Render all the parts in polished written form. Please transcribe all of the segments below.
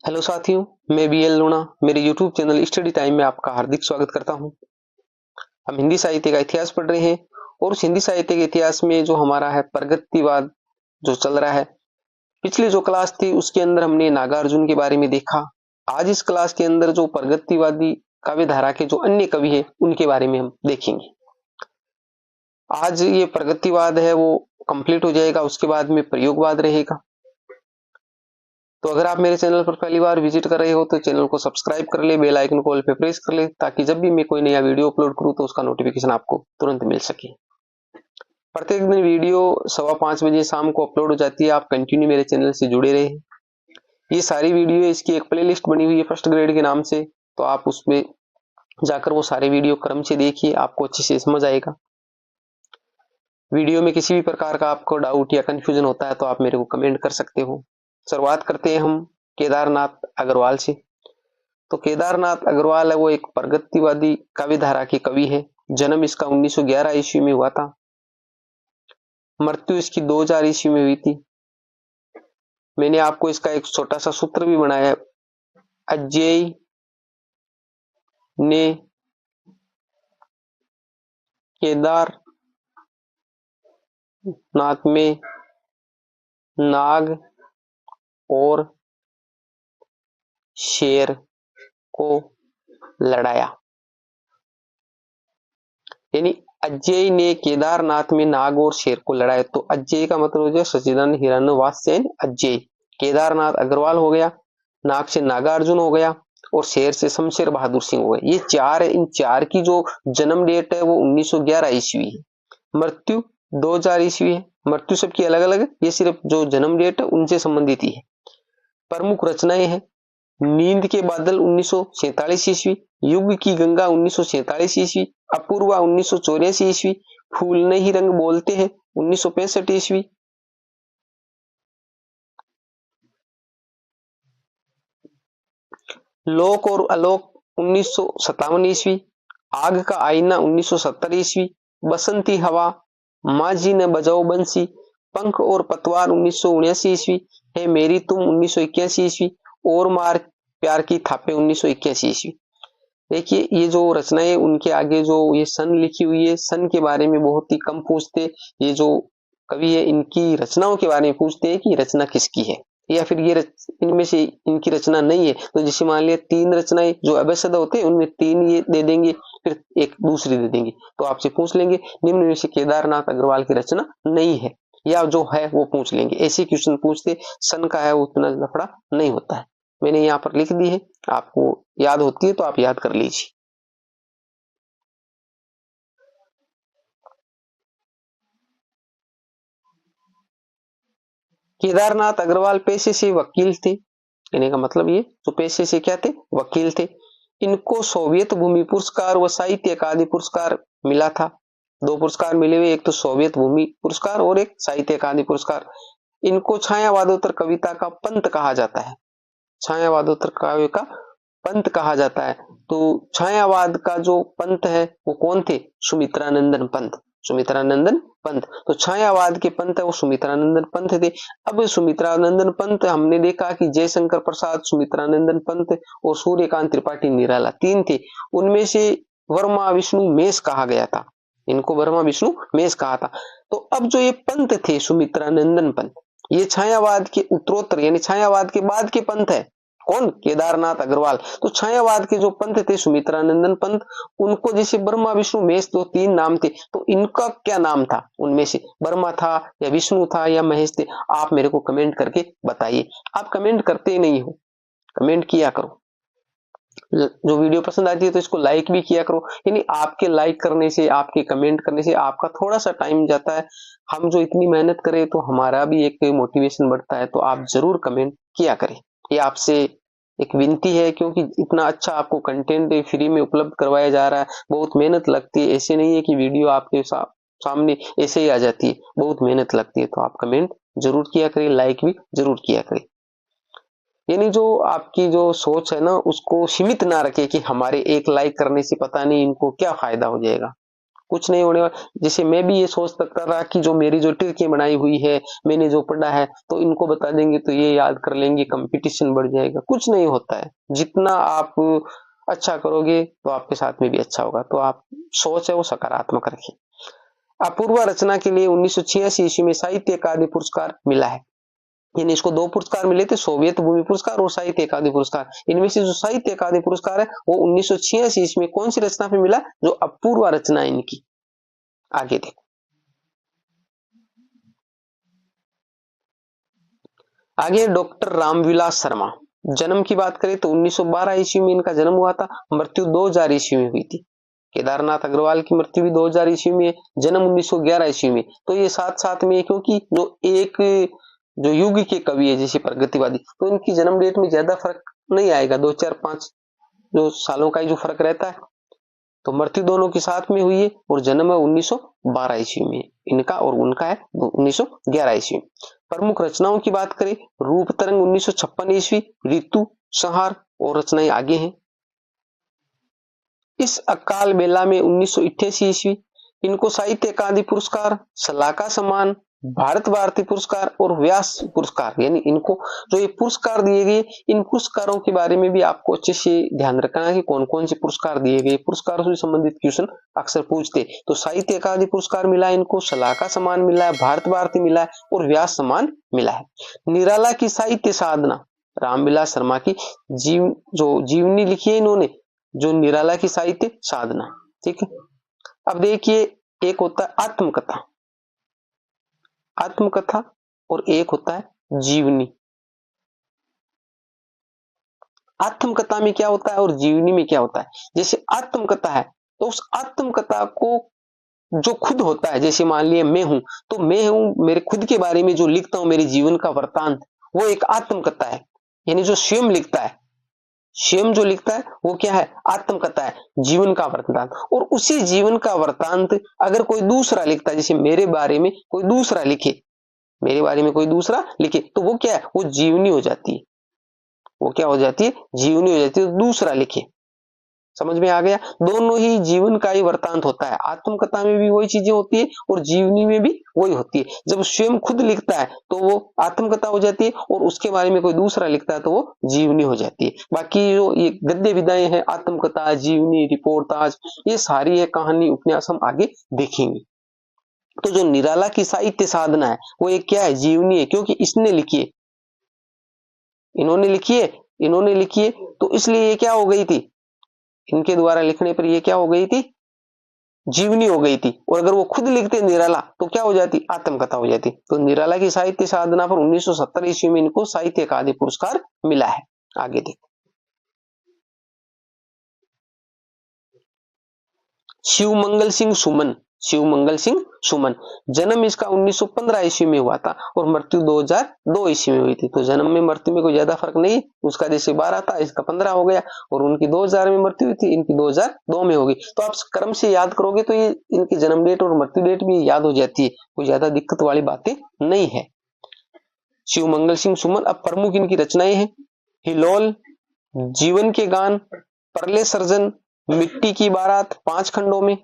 Hello साथियों, मैं BL लूणा मेरे यूट्यूब चैनल स्टडी टाइम में आपका हार्दिक स्वागत करता हूं। हम हिंदी साहित्य का इतिहास पढ़ रहे हैं और उस हिंदी साहित्य के इतिहास में जो हमारा है प्रगतिवाद जो चल रहा है। पिछली जो क्लास थी उसके अंदर हमने नागार्जुन के बारे में देखा। आज इस क्लास के अंदर जो प्रगतिवादी काव्य धारा के जो अन्य कवि है उनके बारे में हम देखेंगे। आज ये प्रगतिवाद है वो कंप्लीट हो जाएगा, उसके बाद में प्रयोगवाद रहेगा। तो अगर आप मेरे चैनल पर पहली बार विजिट कर रहे हो तो चैनल को सब्सक्राइब कर ले, बेल आइकन को ऑल पे प्रेस कर ले, ताकि जब भी मैं कोई नया वीडियो अपलोड करूं तो उसका नोटिफिकेशन आपको तुरंत मिल सके। प्रत्येक दिन वीडियो 5:15 बजे शाम को अपलोड हो जाती है। आप कंटिन्यू मेरे चैनल से जुड़े रहे। ये सारी वीडियो, इसकी एक प्लेलिस्ट बनी हुई है फर्स्ट ग्रेड के नाम से, तो आप उसमें जाकर वो सारे वीडियो क्रम से देखिए, आपको अच्छे से समझ आएगा। वीडियो में किसी भी प्रकार का आपको डाउट या कंफ्यूजन होता है तो आप मेरे को कमेंट कर सकते हो। शुरुआत करते हैं हम केदारनाथ अग्रवाल से। तो केदारनाथ अग्रवाल है वो एक प्रगतिवादी काव्य धारा के कवि है। जन्म इसका 1911 ईस्वी में हुआ था। मृत्यु इसकी 2000 ईस्वी में हुई थी। मैंने आपको इसका एक छोटा सा सूत्र भी बनाया है। अज्ञेय ने केदारनाथ में नाग और शेर को लड़ाया। यानी अज्ञेय ने केदारनाथ में नाग और शेर को लड़ाया। तो अज्ञेय का मतलब हो गया सच्चिदानंद हिरण्यवास्य अज्ञेय। केदारनाथ अग्रवाल हो गया, नाग से नागार्जुन हो गया और शेर से शमशेर बहादुर सिंह हो गए। ये चार है। इन चार की जो जन्म डेट है वो 1911 ईस्वी है। मृत्यु 2000 ईस्वी है। मृत्यु सबकी अलग अलग है, ये सिर्फ जो जन्म डेट है उनसे संबंधित ही है। प्रमुख रचनाएं हैं नींद के बादल 1947 ईस्वी, युग की गंगा 1947 ईस्वी, अपूर्वा 1984 ईस्वी, फूल नहीं रंग बोलते हैं 1965 ईस्वी, लोक और आलोक 1957 ईस्वी, आग का आईना 1970 ईस्वी, बसंती हवा, माँ जी ने बजाओ बंसी, पंख और पतवार 1979 ईस्वी, है मेरी तुम 1981 ईस्वी और मार प्यार की थापे 1981 ईस्वी। देखिए ये जो रचनाएं उनके आगे जो ये सन लिखी हुई है, सन के बारे में बहुत ही कम पूछते। ये जो कवि है इनकी रचनाओं के बारे में पूछते हैं कि रचना किसकी है, या फिर ये इनमें से इनकी रचना नहीं है। तो जैसे मान लिया 3 रचनाएं जो अभेद होते हैं उनमें 3 ये दे देंगे, फिर एक दूसरी दे देंगे। तो आपसे पूछ लेंगे निम्न में से केदारनाथ अग्रवाल की रचना नहीं है, या जो है वो पूछ लेंगे। ऐसे क्वेश्चन पूछते, सन का है उतना लफड़ा नहीं होता है। मैंने यहाँ पर लिख दी है, आपको याद होती है तो आप याद कर लीजिए। केदारनाथ अग्रवाल पेशे से वकील थे। कहने का मतलब ये जो पेशे से क्या थे, वकील थे। इनको सोवियत भूमि पुरस्कार व साहित्य अकादमी पुरस्कार मिला था। 2 पुरस्कार मिले हुए, एक तो सोवियत भूमि पुरस्कार और एक साहित्य अकादमी पुरस्कार। इनको छायावादोत्तर कविता का पंत कहा जाता है। छायावादोत्तर काव्य का पंत कहा जाता है। तो छायावाद का जो पंत है वो कौन थे, सुमित्रानंदन पंत। सुमित्रानंदन पंत, तो छायावाद के पंत है वो सुमित्रानंदन पंत थे। अब सुमित्रानंदन पंत हमने देखा कि जयशंकर प्रसाद, सुमित्रानंदन पंत और सूर्यकांत त्रिपाठी निराला 3 थे। उनमें से वर्मा विष्णु मेष कहा गया था, इनको वर्मा विष्णु मेष कहा था। तो अब जो ये पंत थे सुमित्रानंदन पंत, ये छायावाद के उत्तरोत्तर यानी छायावाद के बाद के पंत है। कौन, केदारनाथ अग्रवाल। तो छायावाद के जो पंत थे सुमित्रानंदन पंत, उनको जैसे ब्रह्मा विष्णु महेश दो 3 नाम थे, तो इनका क्या नाम था, उनमें से ब्रह्मा था या विष्णु था या महेश थे, आप मेरे को कमेंट करके बताइए। आप कमेंट करते नहीं हो, कमेंट किया करो। जो वीडियो पसंद आती है तो इसको लाइक भी किया करो। यानी आपके लाइक करने से, आपके कमेंट करने से आपका थोड़ा सा टाइम जाता है। हम जो इतनी मेहनत करें तो हमारा भी एक मोटिवेशन बढ़ता है। तो आप जरूर कमेंट किया करें, ये आपसे एक विनती है, क्योंकि इतना अच्छा आपको कंटेंट फ्री में उपलब्ध करवाया जा रहा है। बहुत मेहनत लगती है, ऐसे नहीं है कि वीडियो आपके सामने ऐसे ही आ जाती है, बहुत मेहनत लगती है। तो आप कमेंट जरूर किया करें, लाइक भी जरूर किया करें। यानी जो आपकी जो सोच है ना उसको सीमित ना रखे कि हमारे एक लाइक करने से पता नहीं इनको क्या फायदा हो जाएगा। कुछ नहीं होने वाला। जैसे मैं भी ये सोच सकता था कि जो मेरी जो ट्रिकें बनाई हुई है, मैंने जो पढ़ा है, तो इनको बता देंगे तो ये याद कर लेंगे, कंपटीशन बढ़ जाएगा। कुछ नहीं होता है। जितना आप अच्छा करोगे तो आपके साथ में भी अच्छा होगा। तो आप सोच है वो सकारात्मक रखिए। अपूर्व रचना के लिए 1986 ईस्वी में साहित्य अकादमी पुरस्कार मिला है। यानी इसको 2 पुरस्कार मिले थे, सोवियत भूमि पुरस्कार और साहित्य अकादमी पुरस्कार। इनमें से जो साहित्य अकादमी पुरस्कार है वो 1986 ईस्वी में कौन सी रचना पे मिला? जो अपूर्व रचना है इनकी। आगे देखो, आगे डॉक्टर रामविलास शर्मा। जन्म की बात करें तो 1912 ईस्वी में इनका जन्म हुआ था, मृत्यु 2000 ईस्वी में हुई थी। केदारनाथ अग्रवाल की मृत्यु भी 2000 ईस्वी में, जन्म 1911 ईस्वी में। तो ये साथ साथ में, क्योंकि जो युग के कवि है जैसे प्रगतिवादी, तो इनकी जन्म डेट में ज्यादा फर्क नहीं आएगा, 2 4 5 जो सालों का ही जो फर्क रहता है। तो मृत्यु दोनों के साथ में हुई है और जन्म है 1912 ईस्वी में इनका, और उनका है 1911 ईस्वी। प्रमुख रचनाओं की बात करें, रूप तरंग 1956 ईस्वी, ऋतु संहार और रचनाएं आगे हैं। इस अकाल बेला में 1988 ईस्वी इनको साहित्य अकादमी पुरस्कार, सलाका सम्मान, भारत भारती पुरस्कार और व्यास पुरस्कार, यानी इनको जो ये पुरस्कार दिए गए, इन पुरस्कारों के बारे में भी आपको अच्छे से ध्यान रखना है कि कौन कौन से पुरस्कार दिए गए। पुरस्कारों से संबंधित क्वेश्चन अक्सर पूछते। तो साहित्य अकादमी पुरस्कार मिला है इनको, सलाका सम्मान मिला है, भारत भारती मिला है और व्यास सम्मान मिला है। निराला की साहित्य साधना, रामविलास शर्मा की जो जीवनी लिखी है इन्होंने, जो निराला की साहित्य साधना। ठीक है, अब देखिए, एक होता है आत्मकथा, आत्मकथा और एक होता है जीवनी। आत्मकथा में क्या होता है और जीवनी में क्या होता है? जैसे आत्मकथा है तो उस आत्मकथा को जो खुद होता है, जैसे मान लिया मैं हूं, तो मैं हूं, मेरे खुद के बारे में जो लिखता हूं, मेरे जीवन का वृतांत, वो एक आत्मकथा है। यानी जो स्वयं लिखता है, स्वयं जो लिखता है वो क्या है? आत्मकथा है, जीवन का वृतांत। और उसी जीवन का वृतांत अगर कोई दूसरा लिखता है, जैसे मेरे बारे में कोई दूसरा लिखे, मेरे बारे में कोई दूसरा लिखे, तो वो क्या है? वो जीवनी हो जाती है। वो क्या हो जाती है? जीवनी हो जाती है। तो दूसरा लिखे, समझ में आ गया? दोनों ही जीवन का ही वृतांत होता है। आत्मकथा में भी वही चीजें होती है और जीवनी में भी वही होती है। जब स्वयं खुद लिखता है तो वो आत्मकथा हो जाती है और उसके बारे में कोई दूसरा लिखता है तो वो जीवनी हो जाती है। बाकी जो ये गद्य विधाएं हैं, आत्मकथा, जीवनी, रिपोर्टाज, ये सारी है कहानी, उपन्यास, हम आगे देखेंगे। तो जो निराला की साहित्य साधना है वो एक क्या है? जीवनी है, क्योंकि इसने लिखी है, इन्होंने लिखी है, तो इसलिए ये क्या हो गई थी? इनके द्वारा लिखने पर ये क्या हो गई थी? जीवनी हो गई थी। और अगर वो खुद लिखते निराला तो क्या हो जाती? आत्मकथा हो जाती। तो निराला की साहित्य साधना पर 1970 ईस्वी में इनको साहित्य अकादमी पुरस्कार मिला है। आगे देखो, शिवमंगल सिंह सुमन। शिवमंगल सिंह सुमन, जन्म इसका 1915 ईस्वी में हुआ था और मृत्यु 2002 ईस्वी में हुई थी। तो जन्म में मृत्यु में कोई ज्यादा फर्क नहीं, उसका जैसे 12 था, इसका 15 हो गया, और उनकी 2000 में मृत्यु हुई थी, इनकी 2002 में होगी। तो आप क्रम से याद करोगे तो ये इनकी जन्म डेट और मृत्यु डेट भी याद हो जाती है, कोई ज्यादा दिक्कत वाली बातें नहीं है। शिवमंगल सिंह सुमन। अब प्रमुख इनकी रचनाएं हैं, हिलोल, जीवन के गान, प्रलय सर्जन, मिट्टी की बारात, 5 खंडों में।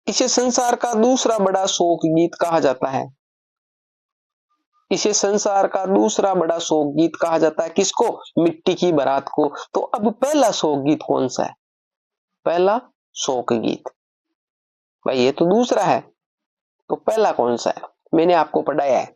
इसे संसार का दूसरा बड़ा शोक गीत कहा जाता है। इसे संसार का दूसरा बड़ा शोक गीत कहा जाता है। किसको? मिट्टी की बारात को। तो अब पहला शोक गीत कौन सा है? पहला शोक गीत, भाई ये तो दूसरा है, तो पहला कौन सा है? मैंने आपको पढ़ाया है,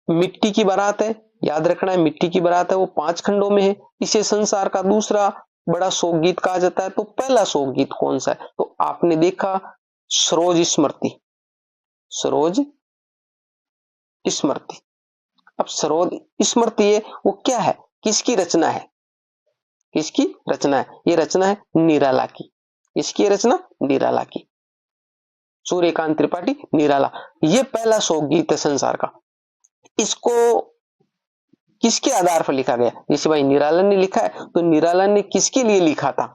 मिट्टी की बारात है, याद रखना है। मिट्टी की बारात है, वो 5 खंडों में है। इसे संसार का दूसरा बड़ा शोक गीत कहा जाता है। तो पहला शोक गीत कौन सा है? तो आपने देखा, सरोज स्मृति, सरोज स्मृति। अब सरोज स्मृति है, वो क्या है? किसकी रचना है? किसकी रचना है? ये रचना है निराला की। इसकी रचना निराला की, सूर्यकांत त्रिपाठी, निराला। ये पहला शोक गीत है संसार का। इसको किसके आधार पर लिखा गया? जैसे भाई निराला ने लिखा है, तो निराला ने किसके लिए लिखा था?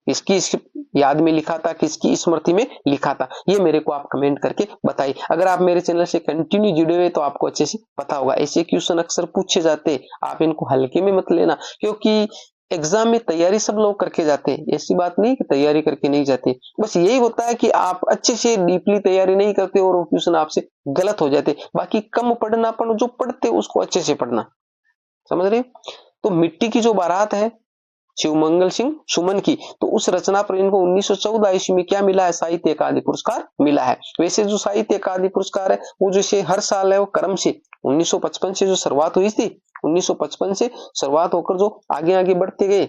किसकी याद में लिखा था, किसकी स्मृति में लिखा था, ये मेरे को आप कमेंट करके बताइए। अगर आप मेरे चैनल से कंटिन्यू जुड़े हुए तो आपको अच्छे से पता होगा, ऐसे क्वेश्चन अक्सर पूछे जाते, आप इनको हल्के में मत लेना, क्योंकि एग्जाम में तैयारी सब लोग करके जाते हैं, ऐसी बात नहीं कि तैयारी करके नहीं जाते, बस यही होता है कि आप अच्छे से डीपली तैयारी नहीं करते और वो क्वेश्चन आपसे गलत हो जाते। बाकी कम पढ़ना, पर जो पढ़ते उसको अच्छे से पढ़ना, समझ रहे। तो मिट्टी की जो बारात है शिवमंगल सिंह सुमन की, तो उस रचना पर इनको 1914 ईस्वी में क्या मिला है, साहित्य अकादमी पुरस्कार मिला है। वैसे जो साहित्य अकादमी पुरस्कार है वो जैसे हर साल है, वो क्रम से 1955 से जो शुरुआत हुई थी, 1955 से शुरुआत होकर जो आगे आगे बढ़ते गए,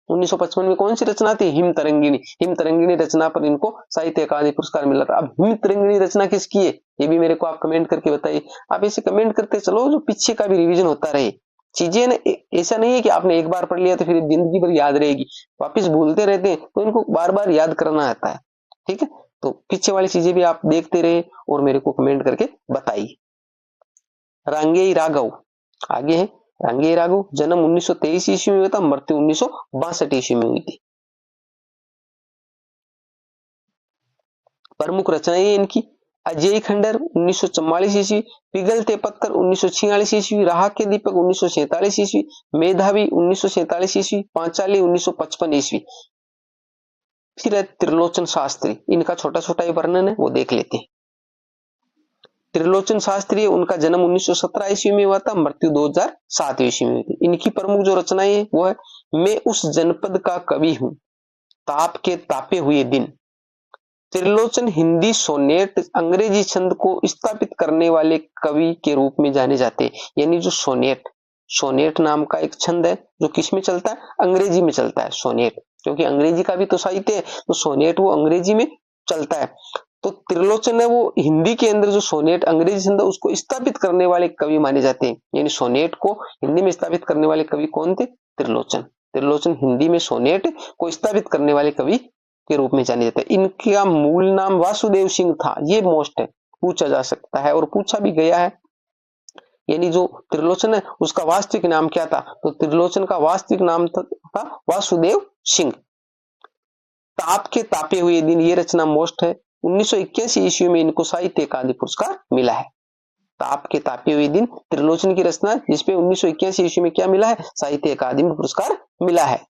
1955 में कौन सी रचना थी, हिम तरंगिणी, हिम तरंगिणी रचना पर इनको साहित्य अकादमी पुरस्कार मिला था। अब हिम तरंगिणी रचना किसकी है, ये भी मेरे को आप कमेंट करके बताइए। आप ऐसे कमेंट करते चलो, जो पीछे का भी रिवीजन होता रहे। चीजें ना ऐसा नहीं है कि आपने एक बार पढ़ लिया तो फिर जिंदगी भर याद रहेगी, वापिस भूलते रहते हैं, तो इनको बार बार याद करना आता है, ठीक है। तो पीछे वाली चीजें भी आप देखते रहे और मेरे को कमेंट करके बताइए। रांगेय राघव आगे है, रांगेय राघव जन्म 1923 ईस्वी में हुआ था, मृत्यु 1962 ईस्वी में हुई थी। प्रमुख रचनाएं इनकी, अजय खंडर 1944 ईस्वी, पिघलते पत्थर 1946 ईस्वी, राह के दीपक 1947 ईस्वी, मेधावी 1947 ईस्वी, पांचाली 1955 ईस्वी। फिर है त्रिलोचन शास्त्री, इनका छोटा छोटा ही वर्णन है, वो देख लेते हैं। त्रिलोचन शास्त्री, उनका जन्म 1917 ईस्वी में हुआ था, मृत्यु 2007 ईस्वी में हुई थी। इनकी प्रमुख जो रचनाएं है वो है, मैं उस जनपद का कवि हूं, ताप के तापे हुए दिन। त्रिलोचन हिंदी सोनेट अंग्रेजी छंद को स्थापित करने वाले कवि के रूप में जाने जाते हैं। यानी जो सोनेट, सोनेट नाम का एक छंद है जो किस में चलता है, अंग्रेजी में चलता है सोनेट, क्योंकि अंग्रेजी का भी तो साहित्य है, तो सोनेट वो अंग्रेजी में चलता है। तो त्रिलोचन है वो हिंदी के अंदर जो सोनेट अंग्रेजी छंद उसको स्थापित करने वाले कवि माने जाते हैं। यानी सोनेट को हिंदी में स्थापित करने वाले कवि कौन थे, त्रिलोचन। त्रिलोचन हिंदी में सोनेट को स्थापित करने वाले कवि के रूप में जाने जाते हैं। इनका मूल नाम वासुदेव सिंह था, ये मोस्ट है, पूछा जा सकता है और पूछा भी गया है। यानी जो त्रिलोचन है उसका वास्तविक नाम क्या था, तो त्रिलोचन का वास्तविक नाम था वासुदेव सिंह। ताप के तापे हुए दिन, ये रचना मोस्ट है। 1981 ईस्वी में इनको साहित्य अकादमी पुरस्कार मिला है। ताप के तापे हुए दिन त्रिलोचन की रचना, जिसपे 1981 ईस्वी में क्या मिला है, साहित्य अकादमी पुरस्कार मिला है।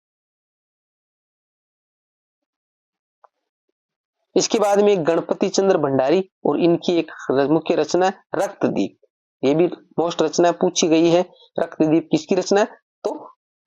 इसके बाद में गणपति चंद्र भंडारी, और इनकी एक मुख्य रचना है रक्तदीप, ये भी मोस्ट रचना पूछी गई है। रक्तदीप किसकी रचना है, तो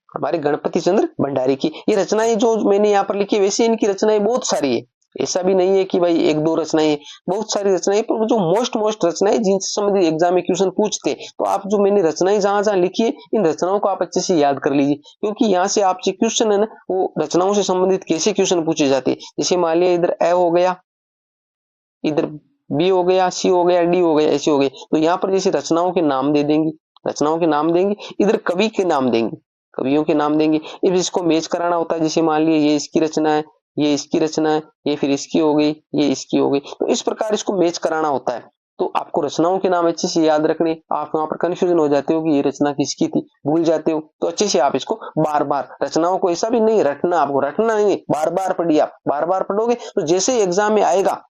हमारे गणपति चंद्र भंडारी की। ये रचनाएं जो मैंने यहाँ पर लिखी, वैसे इनकी रचनाएं बहुत सारी है, ऐसा भी नहीं है कि भाई एक दो रचनाएं, बहुत सारी रचनाएं, पर जो मोस्ट रचनाएं जिनसे संबंधित एग्जाम में क्वेश्चन पूछते, तो आप जो मैंने रचनाएं जहां जहां लिखी है, इन रचनाओं को आप अच्छे से याद कर लीजिए, क्योंकि यहाँ से आपसे क्वेश्चन है ना, वो रचनाओं से संबंधित कैसे क्वेश्चन पूछे जाते हैं। जैसे मान लिया इधर ए हो गया, इधर बी हो गया, सी हो गया, डी हो गया, ऐसे हो गए, तो यहाँ पर जैसे रचनाओं के नाम दे देंगे, रचनाओं के नाम देंगे, इधर कवि के नाम देंगे, कवियों के नाम देंगे। फिर इसको मैच कराना होता है, जैसे मान लिया ये इसकी रचना है, ये इसकी रचना है, ये फिर इसकी हो गई, ये इसकी हो गई, तो इस प्रकार इसको मैच कराना होता है। तो आपको रचनाओं के नाम अच्छे से याद रखने, आप वहां पर कंफ्यूजन हो जाते हो कि ये रचना किसकी थी, भूल जाते हो, तो अच्छे से आप इसको बार बार रचनाओं को ऐसा भी नहीं रटना, आपको रटना नहीं, बार बार पढ़िए। आप बार बार पढ़ोगे तो जैसे ही एग्जाम में आएगा,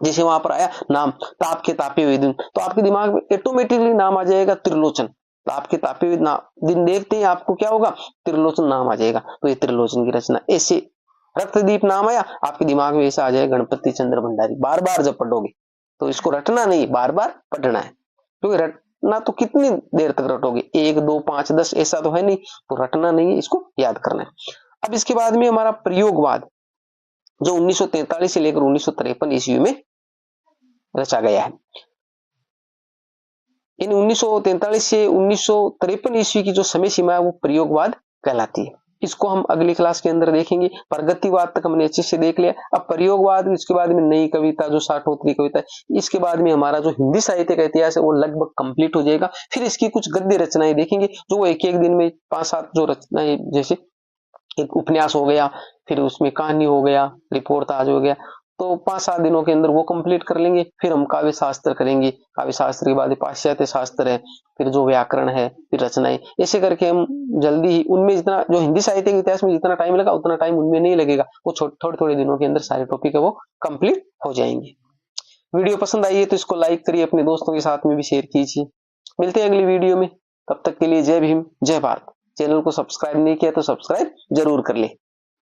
जैसे वहां पर आया नाम ताप के तापे हुए दिन, तो आपके दिमाग में ऑटोमेटिकली नाम आ जाएगा त्रिलोचन। ताप के तापे हुए दिन देखते ही आपको क्या होगा, त्रिलोचन नाम आ जाएगा, तो ये त्रिलोचन की रचना। ऐसे रक्तदीप नाम आया, आपके दिमाग में ऐसा आ जाएगा गणपति चंद्र भंडारी। बार बार जब पढ़ोगे तो इसको रटना नहीं, बार बार पढ़ना है, क्योंकि रटना तो कितनी देर तक रटोगे, 1 2 5 10 ऐसा तो है नहीं, तो रटना नहीं है, इसको याद करना है। अब इसके बाद में हमारा प्रयोगवाद, जो 1943 से लेकर 1953 ईस्वी में रचा गया है। इन 1943 से 1953 ईस्वी की जो समय सीमा है वो प्रयोगवाद कहलाती है। इसको हम अगली क्लास के अंदर देखेंगे। प्रगतिवाद तक हमने अच्छे से देख लिया। अब प्रयोगवाद, इसके बाद में नई कविता जो साठोत्तरी कविता है, इसके बाद में हमारा जो हिंदी साहित्य का इतिहास है वो लगभग कंप्लीट हो जाएगा। फिर इसकी कुछ गद्य रचनाएं देखेंगे, जो वो एक एक दिन में 5-7 जो रचनाएं, जैसे एक उपन्यास हो गया, फिर उसमें कहानी हो गया, रिपोर्टाज हो गया, तो 5-7 दिनों के अंदर वो कंप्लीट कर लेंगे। फिर हम काव्य शास्त्र करेंगे, काव्य शास्त्र के बाद पाश्चात्य शास्त्र है, फिर जो व्याकरण है, फिर रचनाएं, ऐसे करके हम जल्दी ही उनमें जितना जो हिंदी साहित्य के इतिहास में जितना टाइम लगा उतना टाइम उनमें नहीं लगेगा, वो थोड़े थोड़े दिनों के अंदर सारे टॉपिक है वो कंप्लीट हो जाएंगे। वीडियो पसंद आई है तो इसको लाइक करिए, अपने दोस्तों के साथ में भी शेयर कीजिए। मिलते हैं अगली वीडियो में, तब तक के लिए जय भीम जय भारत। चैनल को सब्सक्राइब नहीं किया तो सब्सक्राइब जरूर कर ले।